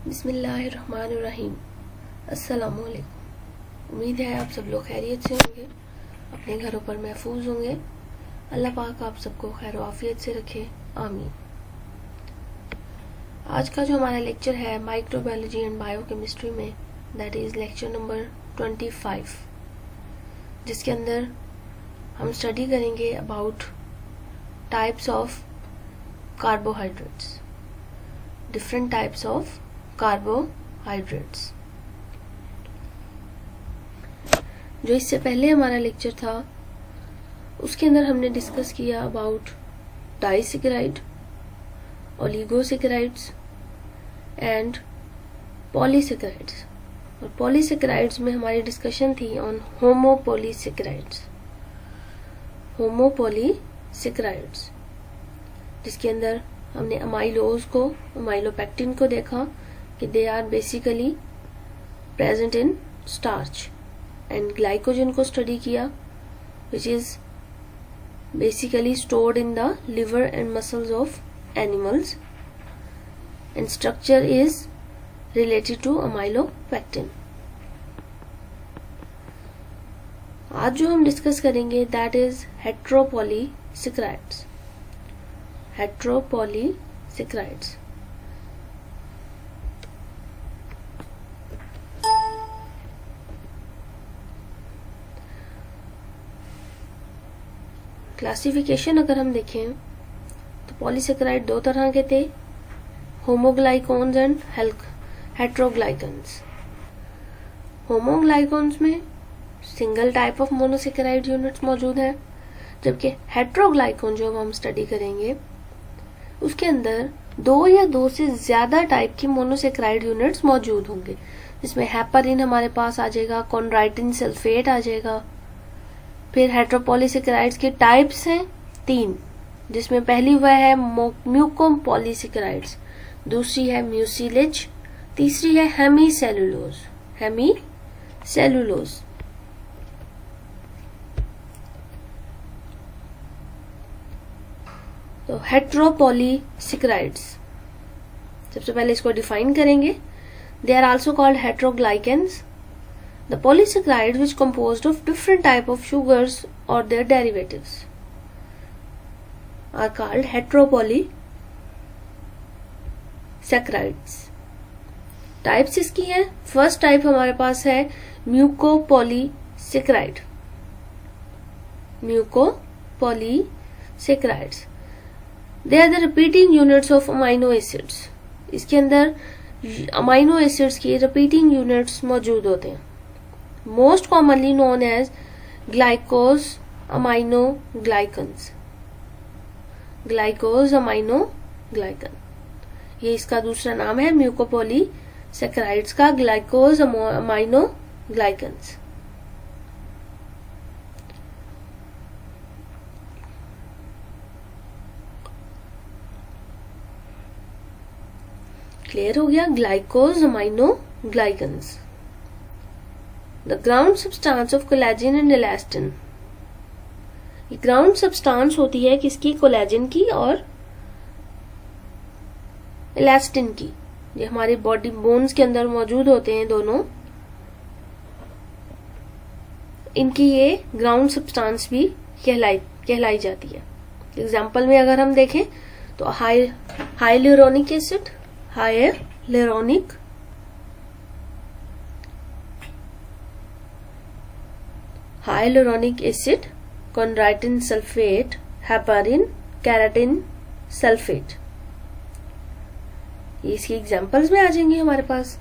बिस्मिल्लाहिर्रहमानिर्रहीम। अस्सलामुअलैकुम। उम्मीद है आप सब लोग खैरियत से होंगे, अपने घरों पर महफूज होंगे। अल्लाह पाक आप सबको खैर आफियत से रखे, आमीन। आज का जो हमारा लेक्चर है माइक्रोबायोलॉजी एंड बायोकेमिस्ट्री में, दैट इज लेक्चर नंबर 25, जिसके अंदर हम स्टडी करेंगे about types of carbohydrates, different types of carbohydrates. जो इससे पहले हमारा लेक्चर था उसके अंदर हमने डिस्कस किया about disaccharide, oligosaccharides and polysaccharides. और पॉलीसेकेराइड्स में हमारी डिस्कशन थी ऑन होमोपॉलीसेकेराइड्स, होमोपॉलीसेकेराइड्स, जिसके अंदर हमने अमाइलोज को, अमाइलोपेक्टिन को देखा कि they are basically present in starch, and glycogen को स्टडी किया which is basically stored in the liver and muscles of animals, and structure is related to amylopectin. आज जो हम डिस्कस करेंगे that is heteropolysaccharides, heteropolysaccharides. Classification अगर हम देखें तो पॉलीसेकेराइड दो तरह के थे, होमोग्लाइकोन्स एंड हेट्रोग्लाइकन्स। होमोग्लाइकोन्स में single type of monosaccharide units मौजूद है, जबकि हेट्रोग्लाइकोन जो हम स्टडी करेंगे उसके अंदर दो या दो से ज्यादा टाइप की मोनोसेकेराइड यूनिट्स मौजूद होंगे, जिसमें हेपारिन हमारे पास आ जाएगा, कॉन्ड्राइटिन सल्फेट आ जाएगा। फिर हेट्रोपॉलीसेकेराइड्स के टाइप्स हैं 3, जिसमें पहली वह है म्यूकोपॉलीसेकेराइड्स, दूसरी है म्यूसिलेज, तीसरी है हेमीसेलुलोज, हेमीसेलुलोज। तो हेट्रोपॉलीसेकेराइड्स, सबसे पहले इसको डिफाइन करेंगे। They are also called heteroglycans, the polysaccharides which composed of different type of sugars or their derivatives are called heteropolysaccharides. Types इसकी है, फर्स्ट टाइप हमारे पास है mucopolysaccharide, mucopolysaccharides. They are the repeating units of amino acids. इसके अंदर amino acids की repeating units मौजूद होते हैं, most commonly known as glycosaminoglycans, glycosaminoglycan, ये इसका दूसरा नाम है म्यूकोपॉलीसेकेराइड्स का, ग्लाइकोसामाइनोग्लाइकन्स। क्लियर हो गया, ग्लाइकोसामाइनोग्लाइकन्स। The ground substance of collagen and elastin. ये ग्राउंड सब्सटेंस होती है किसकी? कोलेजन की और इलास्टिन की। ये हमारे बॉडी बोन्स के अंदर मौजूद होते हैं दोनों, इनकी ये ग्राउंड सब्सटेंस भी कहलाई जाती है। एग्जाम्पल में अगर हम देखें तो hyaluronic acid, hyaluronic hyaluronic acid, chondroitin sulfate, heparin, keratin sulfate, ये इसकी एग्जांपल्स में आ जाएंगे हमारे पास।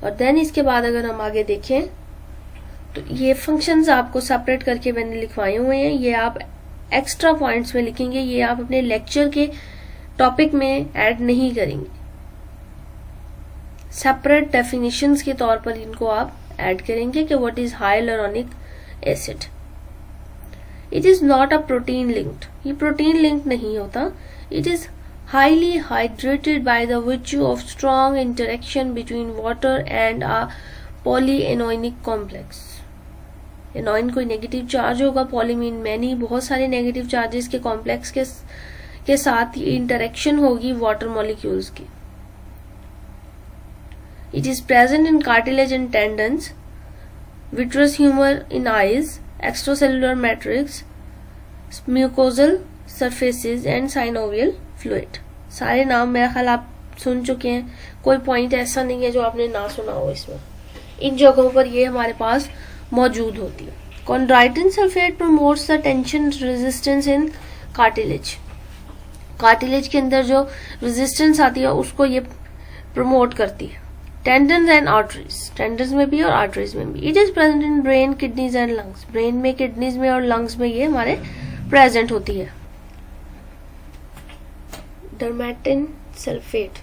और देन इसके बाद अगर हम आगे देखें तो ये फंक्शंस आपको सेपरेट करके मैंने लिखवाए हुए हैं, ये आप एक्स्ट्रा पॉइंट्स में लिखेंगे, ये आप अपने लेक्चर के टॉपिक में ऐड नहीं करेंगे, सेपरेट डेफिनेशंस के तौर पर इनको आप ऐड करेंगे कि what is hyaluronic acid. It is not a protein linked, ये प्रोटीन लिंक नहीं होता, it is highly hydrated by the virtue of strong interaction between water and a polyanionic complex. Anion कोई नेगेटिव चार्ज होगा, पॉलीमीन many बहुत सारे negative charges के complex के साथ इंटरेक्शन होगी वाटर मॉलिक्यूल्स की। It is present in cartilage and tendons, vitreous humor in eyes, extracellular matrix, mucosal surfaces and synovial fluid. सारे नाम मेरा ख्याल आप सुन चुके हैं, कोई पॉइंट ऐसा नहीं है जो आपने ना सुना हो इसमें. इन जगहों पर ये हमारे पास मौजूद होती है. Chondroitin sulfate promotes the tension resistance in cartilage. Cartilage के अंदर जो रेजिस्टेंस आती है उसको ये प्रमोट करती है. टेंडन्स एंड आर्टरीज, टेंडन्स में भी और आर्टरीज में भी. It is present in brain, kidneys and lungs. Brain में, किडनीज में और लंग्स में ये हमारे प्रेजेंट होती है. Dermatan sulphate,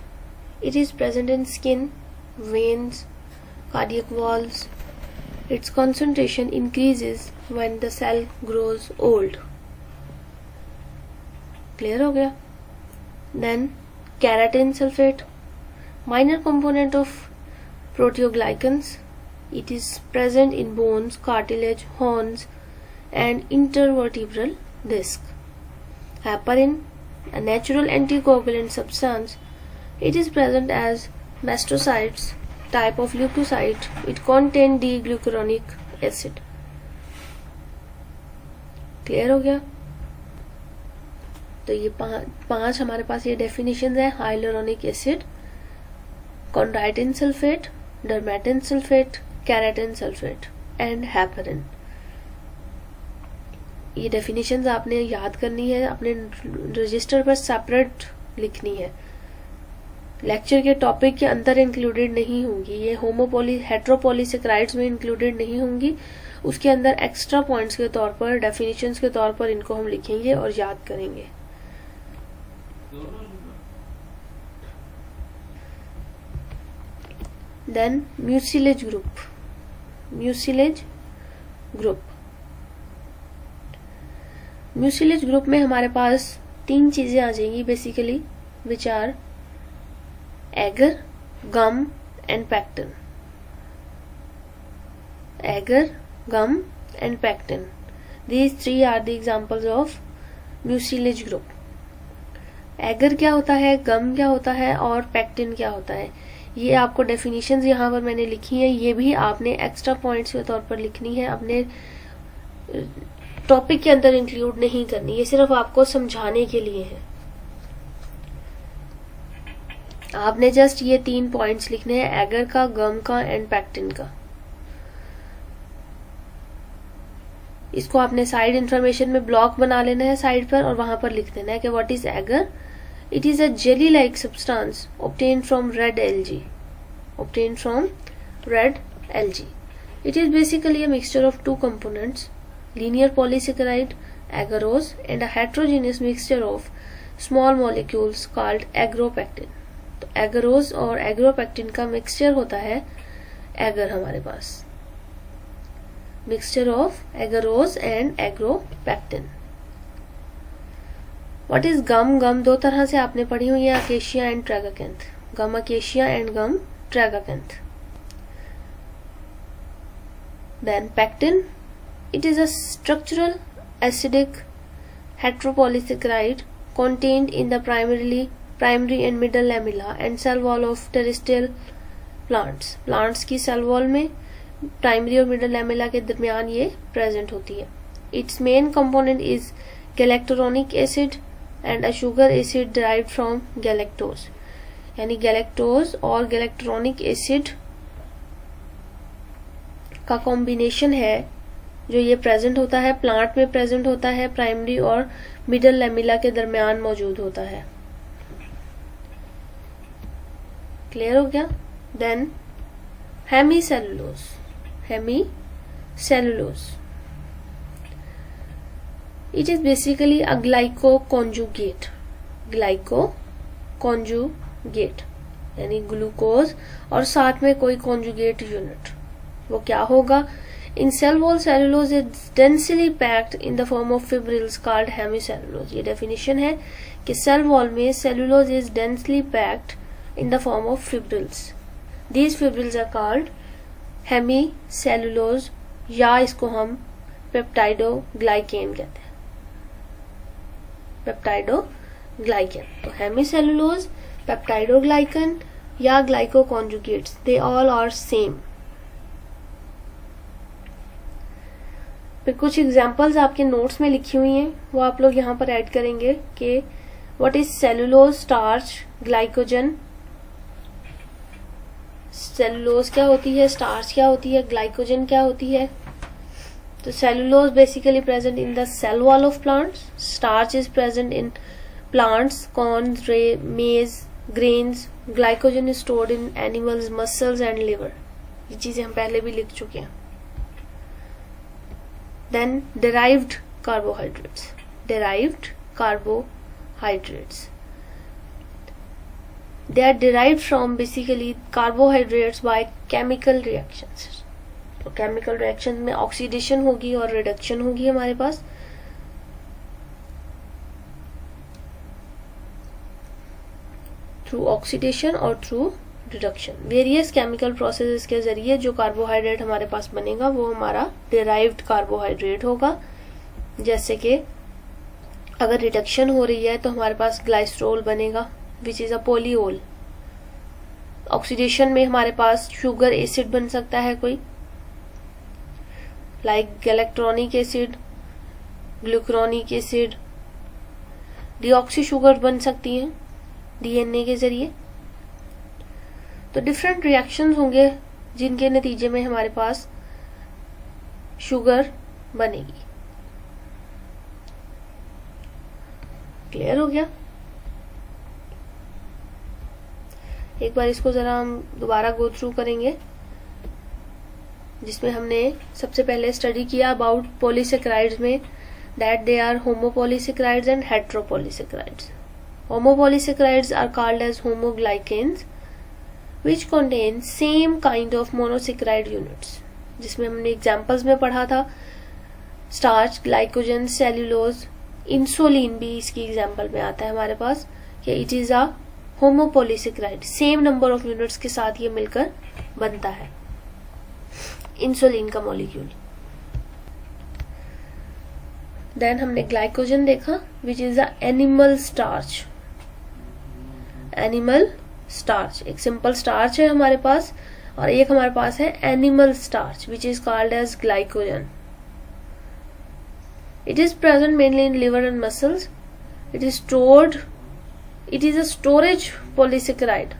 it is present in skin, veins, cardiac walls. Its concentration increases when the cell grows old. Clear हो गया? Then keratin sulfate, minor component of proteoglycans. It is present in bones, cartilage, horns, and intervertebral disc. Heparin, a natural anticoagulant substance. It is present as mastocytes, type of leukocyte. It contains D-glucuronic acid. Clear हो गया? तो ये पांच हमारे पास ये definition है. Hyaluronic acid, chondroitin sulphate, dermatan sulphate, keratin sulphate and heparin. ये definitions आपने याद करनी है, अपने रजिस्टर पर सेपरेट लिखनी है. लेक्चर के टॉपिक के अंदर इंक्लूडेड नहीं होंगी. ये हेट्रोपॉलीसेकेराइड्स में इंक्लूडेड नहीं होंगी. उसके अंदर एक्स्ट्रा पॉइंट्स के तौर पर, डेफिनेशंस के तौर पर इनको हम लिखेंगे और याद करेंगे. Then mucilage group. Mucilage group mucilage group में हमारे पास तीन चीजें आ जाएंगी basically, which are agar, gum and pectin. Agar, gum and pectin. These three are the examples of mucilage group. Agar क्या होता है, gum क्या होता है और pectin क्या होता है, ये आपको डेफिनेशंस यहाँ पर मैंने लिखी है. ये भी आपने एक्स्ट्रा पॉइंट्स के तौर पर लिखनी है, अपने टॉपिक के अंदर इंक्लूड नहीं करनी. ये सिर्फ आपको समझाने के लिए है. आपने जस्ट ये तीन पॉइंट्स लिखने हैं, एगर का, गम का एंड पैक्टिन का. इसको आपने साइड इंफॉर्मेशन में ब्लॉक बना लेना है साइड पर, और वहां पर लिख देना है कि what is agar. It is a jelly like substance obtained from red algae. It is basically a mixture of two components, linear polysaccharide agarose and a heterogeneous mixture of small molecules called agropectin. तो agarose और agropectin का mixture होता है agar. हमारे पास mixture of agarose and agropectin. What is gum? Gum दो तरह से आपने पढ़ी हुई है, acacia and tragacanth. Gum acacia and gum tragacanth. Then pectin, it is a structural acidic heteropolysaccharide contained in the primary and middle lamella and cell wall of terrestrial plants. Plants की cell wall में primary और middle lamella के दरमियान ये present होती है. Its main component is galacturonic acid and a sugar acid derived from galactose. यानी galactose और गैलेक्टोरोनिक एसिड का कॉम्बिनेशन है जो ये प्रेजेंट होता है, प्लांट में प्रेजेंट होता है, प्राइमरी और मिडल लैमेला के दरमियान मौजूद होता है. क्लियर हो गया? Then hemicellulose. It is basically a glycoconjugate. यानी ग्लूकोज और साथ में कोई कॉन्जुगेट यूनिट. वो क्या होगा? In cell wall cellulose is densely packed in the form of fibrils called hemicellulose. ये डेफिनेशन है कि सेल वॉल में cellulose is densely packed in the form of fibrils. These fibrils are called hemicellulose, या इसको हम peptidoglycan कहते हैं. Peptidoglycan. तो हेमीसेलुलोज, पेप्टाइडोग्लाइकन या ग्लाइकोकॉन्जुगेट्स, दे ऑल आर सेम। फिर कुछ एग्जांपल्स आपके नोट्स में लिखी हुई हैं, वो आप लोग यहाँ पर ऐड करेंगे कि what is cellulose, starch, glycogen. Cellulose क्या होती है, स्टार्च क्या होती है, ग्लाइकोजन क्या होती है। तो cellulose basically present in the cell wall of plants, starch is present in plants, corn, maize, grains, glycogen is stored in animals, muscles and liver. ये चीजें हम पहले भी लिख चुके हैं। Then derived carbohydrates. Derived carbohydrates. They are derived from basically carbohydrates by chemical reactions. तो chemical reactions में oxidation होगी और reduction होगी हमारे पास। Through oxidation और through reduction, various chemical processes के जरिए जो कार्बोहाइड्रेट हमारे पास बनेगा वो हमारा डिराइव्ड कार्बोहाइड्रेट होगा। जैसे कि अगर रिडक्शन हो रही है तो हमारे पास ग्लाइसरोल बनेगा विच इज अ पॉलीओल। ऑक्सीडेशन में हमारे पास शुगर एसिड बन सकता है कोई, like galacturonic acid, glucuronic acid. Deoxy sugar बन सकती हैं डीएनए के जरिए। तो डिफरेंट रिएक्शंस होंगे जिनके नतीजे में हमारे पास शुगर बनेगी। क्लियर हो गया? एक बार इसको जरा हम दोबारा गो थ्रू करेंगे, जिसमें हमने सबसे पहले स्टडी किया अबाउट पॉलीसेकेराइड्स में that they are homopolysaccharides and heteropolysaccharides. Homopolysaccharides are called as homoglycans which contain same kind of monosaccharide units, जिसमें हमने एग्जाम्पल्स में पढ़ा था स्टार्च, ग्लाइकोजन, सेल्यूलोज, इंसुलिन भी इसकी एग्जाम्पल में आता है हमारे पास कि it is a homopolysaccharide. Same number of units के साथ ये मिलकर बनता है इंसुलिन का मॉलिक्यूल। देन हमने ग्लाइकोजन देखा which is a animal starch. Animal starch एक सिंपल स्टार्च है हमारे पास, और एक हमारे पास है animal starch which is called as glycogen. It is present mainly in liver and muscles. It is stored, it is a storage polysaccharide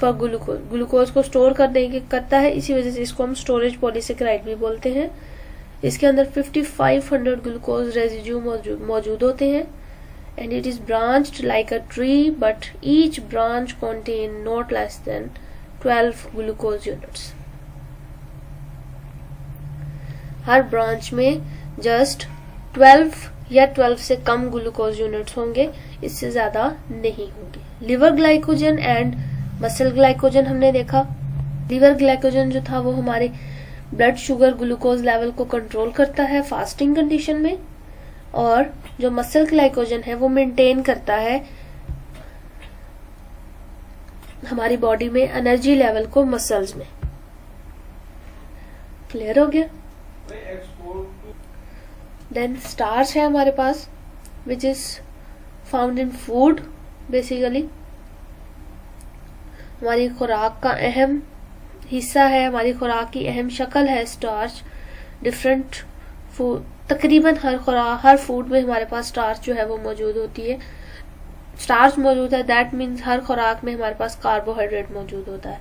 for glucose. Glucose को स्टोर करता है, इसी वजह से इसको हम स्टोरेज पॉलीसेकेराइड भी बोलते हैं। इसके अंदर 5500 ग्लूकोज रेजिड्यू मौजूद होते हैं। And it is branched like a tree, but each branch contain not less than 12 glucose units. Her branch में जस्ट 12 या 12 से कम ग्लूकोज यूनिट्स होंगे, इससे ज्यादा नहीं होंगे। Liver glycogen and muscle glycogen हमने देखा। लिवर ग्लाइकोजन जो था वो हमारे ब्लड शुगर ग्लूकोज लेवल को कंट्रोल करता है फास्टिंग कंडीशन में, और जो मसल ग्लाइकोजन है वो मेंटेन करता है हमारी बॉडी में एनर्जी लेवल को मसल्स में। क्लियर हो गया? देन स्टार्च है हमारे पास which is found in food. Basically हमारी खुराक का अहम हिस्सा है, हमारी खुराक की अहम शक्ल है स्टार्च। डिफरेंट फूड, तकरीबन हर फूड में हमारे पास स्टार्च जो है वो मौजूद होती है। स्टार्च मौजूद है, दैट मीन्स हर खुराक में हमारे पास कार्बोहाइड्रेट मौजूद होता है।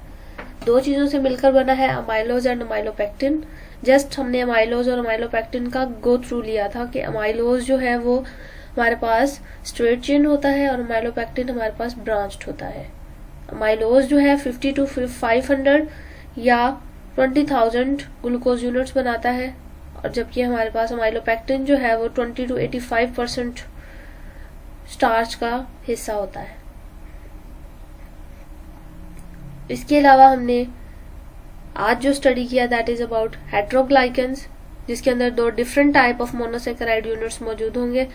दो चीजों से मिलकर बना है अमाइलोज एंड अमाइलोपेक्टिन। जस्ट हमने अमाइलोज और अमाइलोपेक्टिन का गो थ्रू लिया था कि अमाइलोज जो है वो हमारे पास स्ट्रेट चेन होता है और अमाइलोपेक्टिन हमारे पास ब्रांच्ड होता है। अमाइलोज जो है 50 to 500 या 20,000 ग्लूकोज यूनिट्स बनाता है, और जबकि हमारे पास अमाइलोपेक्टिन जो है वो 20 to 85% स्टार्च का हिस्सा होता है। इसके अलावा हमने आज जो स्टडी किया दैट इज अबाउट हेटेरोग्लाइकेंस, जिसके अंदर दो different type of monosaccharide units मौजूद होंगे,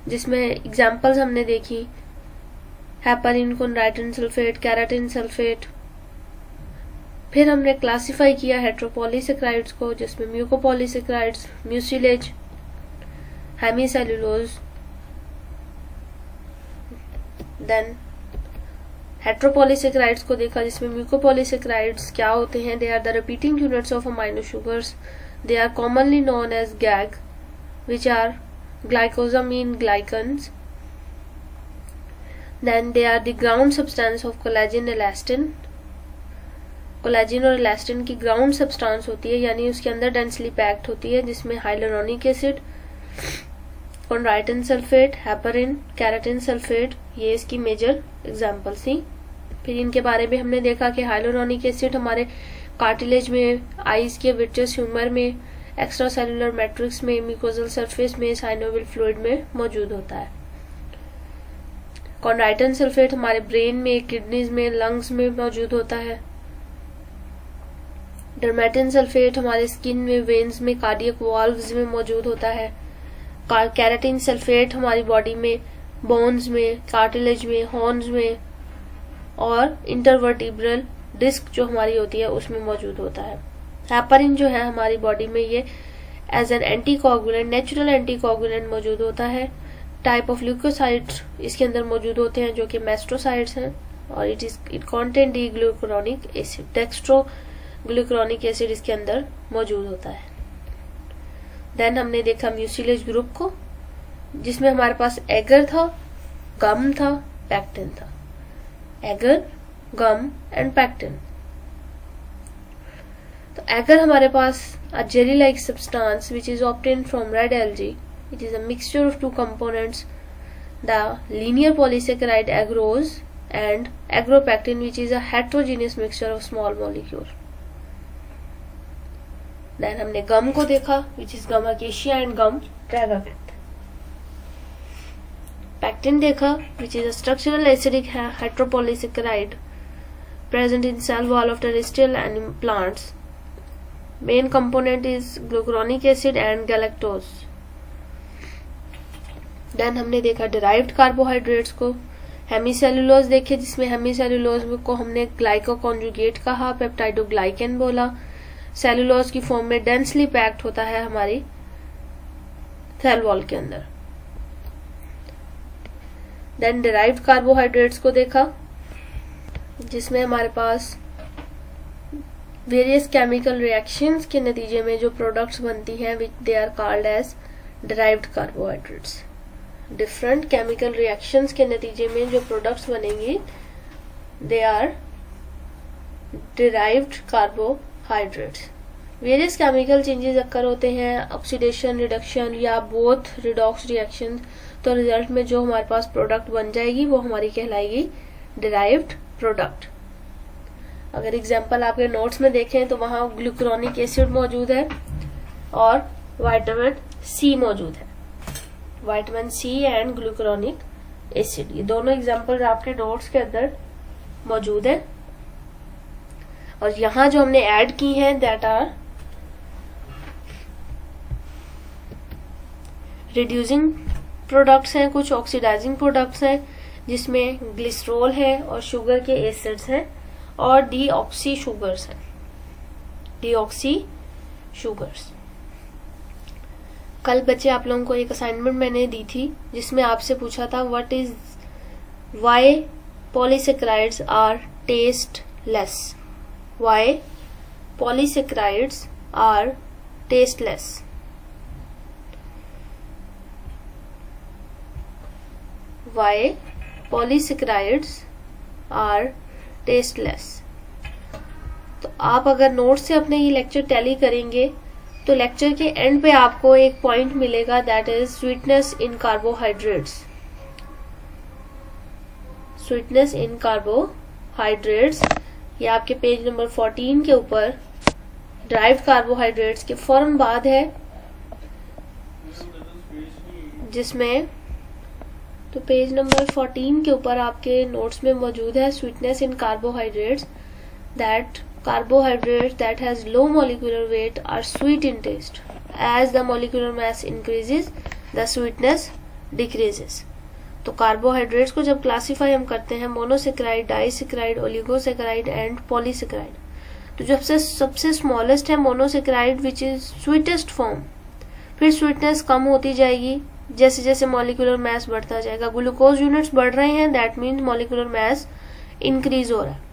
जिसमें एग्जांपल्स हमने देखी heparin, chondroitin sulphate, keratin sulphate. फिर हमने क्लासिफाई किया हेटेरोपॉलीसेकेराइड्स को, जिसमें mucopolysaccharides, mucilage, hemicellulose, then heteropolysaccharides को देखा, जिसमें म्यूकोपॉलीसेकेराइड्स क्या होते हैं, they are the repeating units of amino sugars, they are commonly known as GAG, which are glycosaminoglycans. Then they are the ground substance of collagen elastin. Collagen और elastin की ground substance होती है, यानी उसके अंदर densely packed होती है, जिसमें hyaluronic acid, chondroitin sulphate, heparin, keratin sulphate, ये इसकी मेजर एग्जांपल्स थी. फिर इनके बारे में हमने देखा कि हाइलुरोनिक एसिड हमारे कार्टिलेज में, आईज के विट्रस ह्यूमर में, एक्स्ट्रा सेलुलर मैट्रिक्स में, म्यूकोजल सरफेस में, साइनोवियल फ्लूइड में मौजूद होता है. कॉन्ड्राइटिन सल्फेट हमारे ब्रेन में, किडनीज में, लंग्स में मौजूद होता है. डर्मेटिन सल्फेट हमारे स्किन में, वेन्स में, कार्डियक वाल्व्स में मौजूद होता है. कैराटिन सल्फेट हमारी बॉडी में, बोन्स में, कार्टिलेज में, हॉर्न्स में और इंटरवर्टिब्रल डिस्क जो हमारी होती है उसमें मौजूद होता है. हेपरिन जो है हमारी बॉडी में, ये as an anticoagulant, natural anticoagulant मौजूद होता है. टाइप ऑफ ल्यूकोसाइट्स इसके अंदर मौजूद होते हैं जो कि मेस्ट्रोसाइट्स हैं, और it contain D glucuronic acid, dextro glucuronic acid इसके अंदर मौजूद होता है. देन हमने देखा म्यूसिलेज ग्रुप को, जिसमें हमारे पास एगर था, गम था, पैक्टिन था. Agar, gum and pectin. तो एगर हमारे पास a jelly like substance which is obtained from red algae. It is a mixture of two components, the linear polysaccharide agarose and agropectin, which is a heterogeneous mixture of small molecule. Then हमने गम को देखा, which is gum acacia and gum tragacanth. Pectin देखा, which is a structural acidic heteropolysaccharide present in cell wall of terrestrial and plants. Main component is glucuronic acid and galactose. Then हमने देखा derived carbohydrates को, hemicellulose देखे, जिसमें hemicellulose को हमने ग्लाइकोकॉन्जुगेट कहा, peptidoglycan बोला. सेलुलोज की फॉर्म में डेंसली पैक्ड होता है हमारी सेल वॉल के अंदर. देन डिराइव्ड कार्बोहाइड्रेट्स को देखा, जिसमें हमारे पास वेरियस केमिकल रिएक्शंस के नतीजे में जो प्रोडक्ट्स बनती हैं, which they are called as derived carbohydrates. Different chemical reactions के नतीजे में जो प्रोडक्ट्स बनेंगी, they are derived carbohydrates. Various chemical changes occur होते हैं, ऑक्सीडेशन, रिडक्शन या बोथ रिडॉक्स रिएक्शन, तो रिजल्ट में जो हमारे पास प्रोडक्ट बन जाएगी वो हमारी कहलाएगी डिराइव्ड प्रोडक्ट. अगर एग्जाम्पल आपके नोट्स में देखें तो वहां ग्लूकुरोनिक एसिड मौजूद है और विटामिन सी मौजूद है. विटामिन सी एंड ग्लूकुरोनिक एसिड, ये दोनों एग्जाम्पल आपके नोट्स के अंदर मौजूद है. और यहाँ जो हमने ऐड की हैं, दैट आर रिड्यूसिंग प्रोडक्ट्स हैं, कुछ ऑक्सीडाइजिंग प्रोडक्ट्स हैं, जिसमें ग्लिसरॉल है और शुगर के एसिड्स हैं और डीऑक्सी शुगर्स हैं. Deoxy sugars. कल बच्चे आप लोगों को एक असाइनमेंट मैंने दी थी, जिसमें आपसे पूछा था what is why polysaccharides are tasteless. Why polysaccharides are tasteless. Why polysaccharides are tasteless. तो आप अगर नोट से अपने ये लेक्चर टैली करेंगे तो लेक्चर के एंड पे आपको एक पॉइंट मिलेगा, that is sweetness in carbohydrates. Sweetness in carbohydrates, ये आपके पेज नंबर 14 के ऊपर ड्राइव्ड कार्बोहाइड्रेट्स के फौरन बाद है, जिसमें तो पेज नंबर 14 के ऊपर आपके नोट्स में मौजूद है sweetness in carbohydrates, that carbohydrates that has low molecular weight are sweet in taste. As the molecular mass increases, the sweetness decreases. तो कार्बोहाइड्रेट्स को जब क्लासीफाई हम करते हैं monosaccharide, disaccharide, oligosaccharide and polysaccharide, तो जब से सबसे स्मॉलेस्ट है monosaccharide which is sweetest form, फिर स्वीटनेस कम होती जाएगी जैसे जैसे मॉलिक्यूलर मास बढ़ता जाएगा. ग्लूकोज यूनिट्स बढ़ रहे हैं, that means molecular mass increase हो रहा है।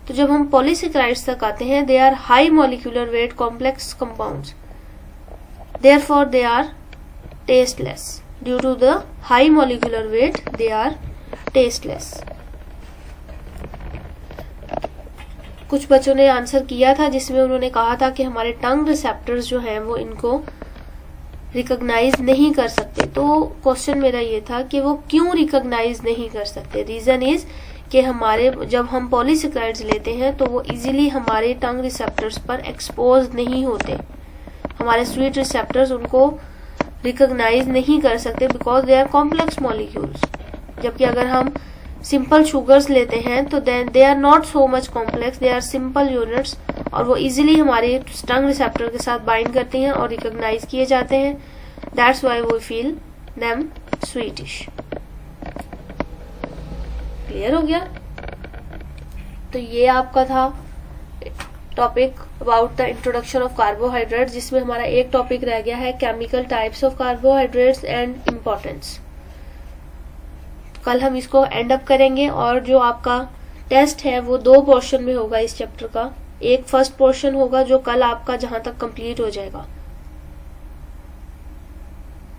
तो जब हम पॉलीसेकेराइड्स तक आते हैं, they are high molecular weight complex compounds, therefore they are tasteless. Due to the high molecular weight they are tasteless. कुछ बच्चों ने आंसर किया था जिसमें उन्होंने कहा था कि हमारे टंग रिसेप्टर्स जो हैं वो इनको रिकॉग्नाइज नहीं कर सकते। तो क्वेश्चन मेरा ये था कि वो क्यों रिकॉग्नाइज नहीं कर सकते। रीजन इज कि हमारे जब हम पॉलीसेकेराइड्स लेते हैं तो वो इजीली हमारे टंग रिसेप्टर्स पर एक्सपोज नहीं होते, हमारे स्वीट रिसेप्टर्स उनको रिकॉग्नाइज नहीं कर सकते because they are complex molecules. जबकि अगर हम सिंपल शुगर्स लेते हैं तो then they are not so much complex, they are simple units और वो इजीली हमारे टंग रिसेप्टर के साथ बाइंड करती हैं और रिकॉग्नाइज किए जाते हैं। That's why we feel them sweetish. Clear हो गया? तो ये आपका था topic about the introduction of carbohydrate, जिसमें हमारा एक टॉपिक रह गया है chemical types of carbohydrates and importance. कल हम इसको एंड अप करेंगे और जो आपका टेस्ट है वो 2 पोर्शन में होगा इस चैप्टर का। एक फर्स्ट पोर्शन होगा जो कल आपका जहां तक कंप्लीट हो जाएगा।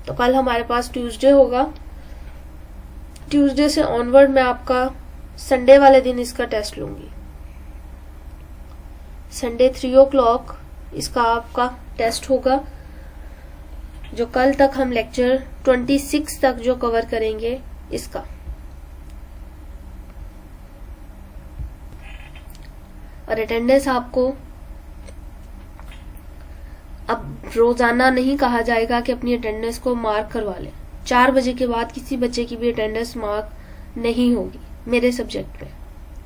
तो कल हमारे पास ट्यूसडे होगा। ट्यूसडे से ऑनवर्ड मैं आपका संडे वाले दिन इसका टेस्ट लूंगी। संडे 3 o'clock इसका आपका टेस्ट होगा। जो कल तक हम लेक्चर 26 तक जो कवर करेंगे इसका। और अटेंडेंस आपको अब रोजाना नहीं कहा जाएगा कि अपनी अटेंडेंस को मार्क करवा लें। 4 बजे के बाद किसी बच्चे की भी अटेंडेंस मार्क नहीं होगी मेरे सब्जेक्ट में।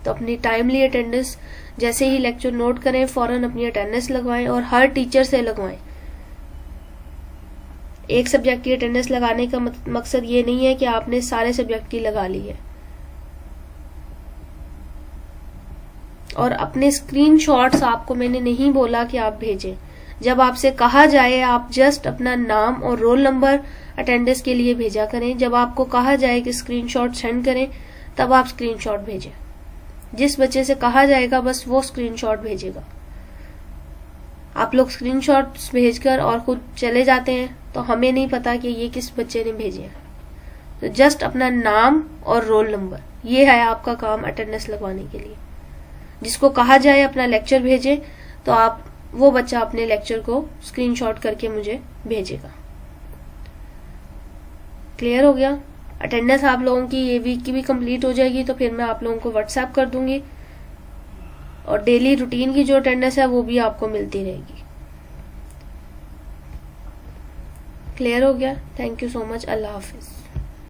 तो अपनी टाइमली अटेंडेंस जैसे ही लेक्चर नोट करें फौरन अपनी अटेंडेंस लगवाएं और हर टीचर से लगवाएं। एक सब्जेक्ट की अटेंडेंस लगाने का मकसद ये नहीं है कि आपने सारे सब्जेक्ट की लगा ली है। और अपने स्क्रीनशॉट्स आपको मैंने नहीं बोला कि आप भेजें। जब आपसे कहा जाए आप जस्ट अपना नाम और रोल नंबर अटेंडेंस के लिए भेजा करें। जब आपको कहा जाए कि स्क्रीनशॉट सेंड करें तब आप स्क्रीनशॉट भेजें। जिस बच्चे से कहा जाएगा बस वो स्क्रीनशॉट भेजेगा। आप लोग स्क्रीनशॉट्स भेजकर और खुद चले जाते हैं तो हमें नहीं पता कि ये किस बच्चे ने भेजे हैं। तो जस्ट अपना नाम और रोल नंबर, ये है आपका काम अटेंडेंस लगवाने के लिए। जिसको कहा जाए अपना लेक्चर भेजे तो आप वो बच्चा अपने लेक्चर को स्क्रीनशॉट करके मुझे भेजेगा। क्लियर हो गया? अटेंडेंस आप लोगों की ये वीक की भी कंप्लीट हो जाएगी तो फिर मैं आप लोगों को व्हाट्सएप कर दूंगी और डेली रूटीन की जो अटेंडेंस है वो भी आपको मिलती रहेगी। क्लियर हो गया? Thank you so much. Allah Hafiz.